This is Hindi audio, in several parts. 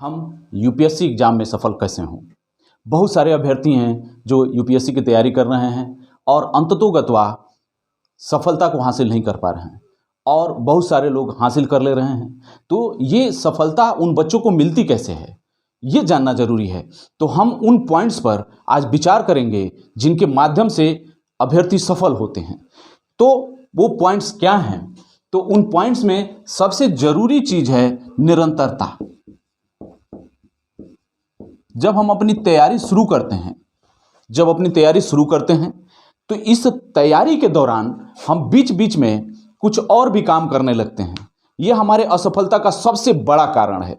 हम यूपीएससी एग्ज़ाम में सफल कैसे हों। बहुत सारे अभ्यर्थी हैं जो यूपीएससी की तैयारी कर रहे हैं और अंततोगत्वा सफलता को हासिल नहीं कर पा रहे हैं और बहुत सारे लोग हासिल कर ले रहे हैं। तो ये सफलता उन बच्चों को मिलती कैसे है, ये जानना ज़रूरी है। तो हम उन पॉइंट्स पर आज विचार करेंगे जिनके माध्यम से अभ्यर्थी सफल होते हैं। तो वो पॉइंट्स क्या हैं? तो उन पॉइंट्स में सबसे ज़रूरी चीज़ है निरंतरता। जब हम अपनी तैयारी शुरू करते हैं तो इस तैयारी के दौरान हम बीच बीच में कुछ और भी काम करने लगते हैं। ये हमारे असफलता का सबसे बड़ा कारण है।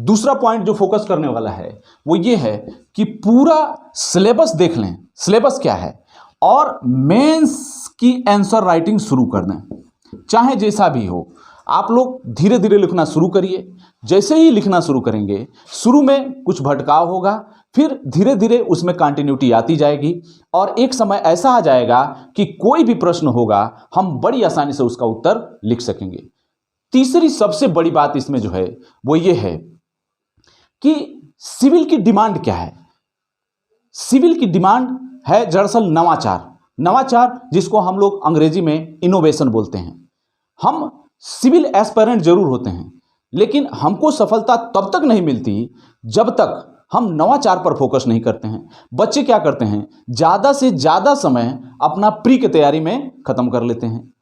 दूसरा पॉइंट जो फोकस करने वाला है वो ये है कि पूरा सिलेबस देख लें, सिलेबस क्या है, और मेंस की आंसर राइटिंग शुरू कर दें। चाहे जैसा भी हो, आप लोग धीरे धीरे लिखना शुरू करिए। जैसे ही लिखना शुरू करेंगे, शुरू में कुछ भटकाव होगा, फिर धीरे धीरे उसमें कंटिन्यूटी आती जाएगी और एक समय ऐसा आ जाएगा कि कोई भी प्रश्न होगा हम बड़ी आसानी से उसका उत्तर लिख सकेंगे। तीसरी सबसे बड़ी बात इसमें जो है वो ये है कि सिविल की डिमांड क्या है। सिविल की डिमांड है दरअसल नवाचार, जिसको हम लोग अंग्रेजी में इनोवेशन बोलते हैं। हम सिविल एस्पिरेंट जरूर होते हैं, लेकिन हमको सफलता तब तक नहीं मिलती जब तक हम नवाचार पर फोकस नहीं करते हैं। बच्चे क्या करते हैं, ज़्यादा से ज़्यादा समय अपना प्री की तैयारी में ख़त्म कर लेते हैं,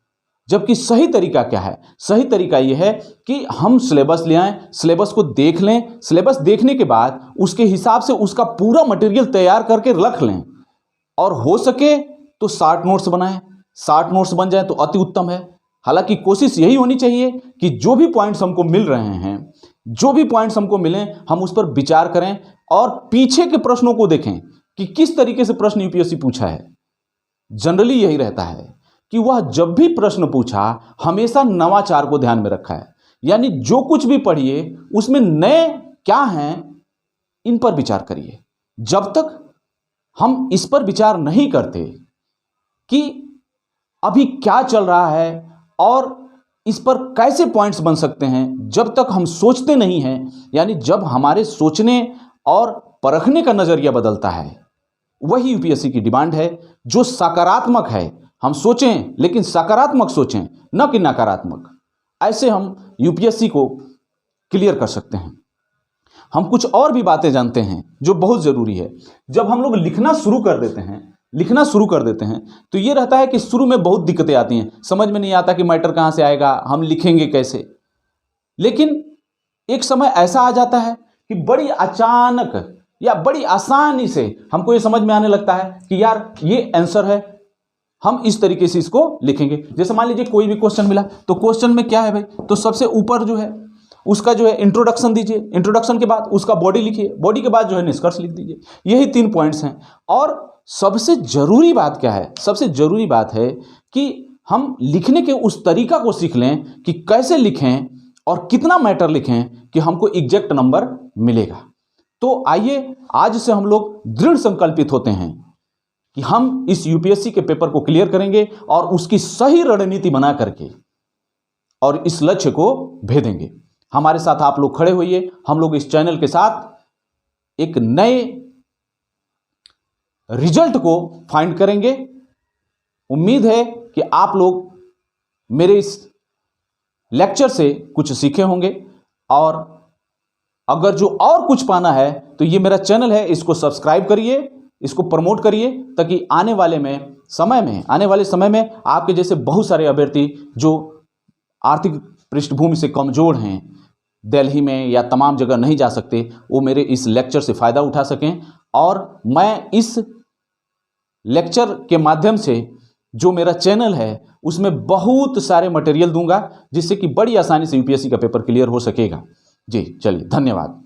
जबकि सही तरीका क्या है? सही तरीका यह है कि हम सिलेबस ले आएँ, सिलेबस को देख लें, सिलेबस देखने के बाद उसके हिसाब से उसका पूरा मटेरियल तैयार करके रख लें और हो सके तो शॉर्ट नोट्स बनाएं। शॉर्ट नोट्स बन जाए तो अति उत्तम है। हालांकि कोशिश यही होनी चाहिए कि जो भी पॉइंट्स हमको मिल रहे हैं, जो भी पॉइंट्स हमको मिलें, हम उस पर विचार करें और पीछे के प्रश्नों को देखें कि किस तरीके से प्रश्न यूपीएससी पूछा है। जनरली यही रहता है कि वह जब भी प्रश्न पूछा हमेशा नवाचार को ध्यान में रखा है। यानी जो कुछ भी पढ़िए उसमें नए क्या हैं, इन पर विचार करिए। जब तक हम इस पर विचार नहीं करते कि अभी क्या चल रहा है और इस पर कैसे पॉइंट्स बन सकते हैं, जब तक हम सोचते नहीं हैं, यानी जब हमारे सोचने और परखने का नज़रिया बदलता है, वही यूपीएससी की डिमांड है जो सकारात्मक है। हम सोचें, लेकिन सकारात्मक सोचें, न कि नकारात्मक। ऐसे हम यूपीएससी को क्लियर कर सकते हैं। हम कुछ और भी बातें जानते हैं जो बहुत ज़रूरी है। जब हम लोग लिखना शुरू कर देते हैं तो ये रहता है कि शुरू में बहुत दिक्कतें आती हैं, समझ में नहीं आता कि मैटर कहाँ से आएगा, हम लिखेंगे कैसे। लेकिन एक समय ऐसा आ जाता है कि बड़ी अचानक या बड़ी आसानी से हमको ये समझ में आने लगता है कि यार ये आंसर है, हम इस तरीके से इसको लिखेंगे। जैसे मान लीजिए कोई भी क्वेश्चन मिला तो क्वेश्चन में क्या है भाई, तो सबसे ऊपर जो है उसका जो है इंट्रोडक्शन दीजिए, इंट्रोडक्शन के बाद उसका बॉडी लिखिए, बॉडी के बाद जो है निष्कर्ष लिख दीजिए। यही 3 पॉइंट्स हैं। और सबसे ज़रूरी बात क्या है? सबसे ज़रूरी बात है कि हम लिखने के उस तरीका को सीख लें कि कैसे लिखें और कितना मैटर लिखें कि हमको एग्जैक्ट नंबर मिलेगा। तो आइए आज से हम लोग दृढ़ संकल्पित होते हैं कि हम इस यूपीएससी के पेपर को क्लियर करेंगे और उसकी सही रणनीति बना करके और इस लक्ष्य को भेदेंगे। हमारे साथ आप लोग खड़े होइए। हम लोग इस चैनल के साथ एक नए रिजल्ट को फाइंड करेंगे। उम्मीद है कि आप लोग मेरे इस लेक्चर से कुछ सीखे होंगे और अगर जो और कुछ पाना है तो ये मेरा चैनल है, इसको सब्सक्राइब करिए, इसको प्रमोट करिए, ताकि आने वाले समय में आपके जैसे बहुत सारे अभ्यर्थी जो आर्थिक पृष्ठभूमि से कमज़ोर हैं, दिल्ली में या तमाम जगह नहीं जा सकते, वो मेरे इस लेक्चर से फ़ायदा उठा सकें। और मैं इस लेक्चर के माध्यम से जो मेरा चैनल है उसमें बहुत सारे मटेरियल दूंगा, जिससे कि बड़ी आसानी से यूपीएससी का पेपर क्लियर हो सकेगा। जी चलिए, धन्यवाद।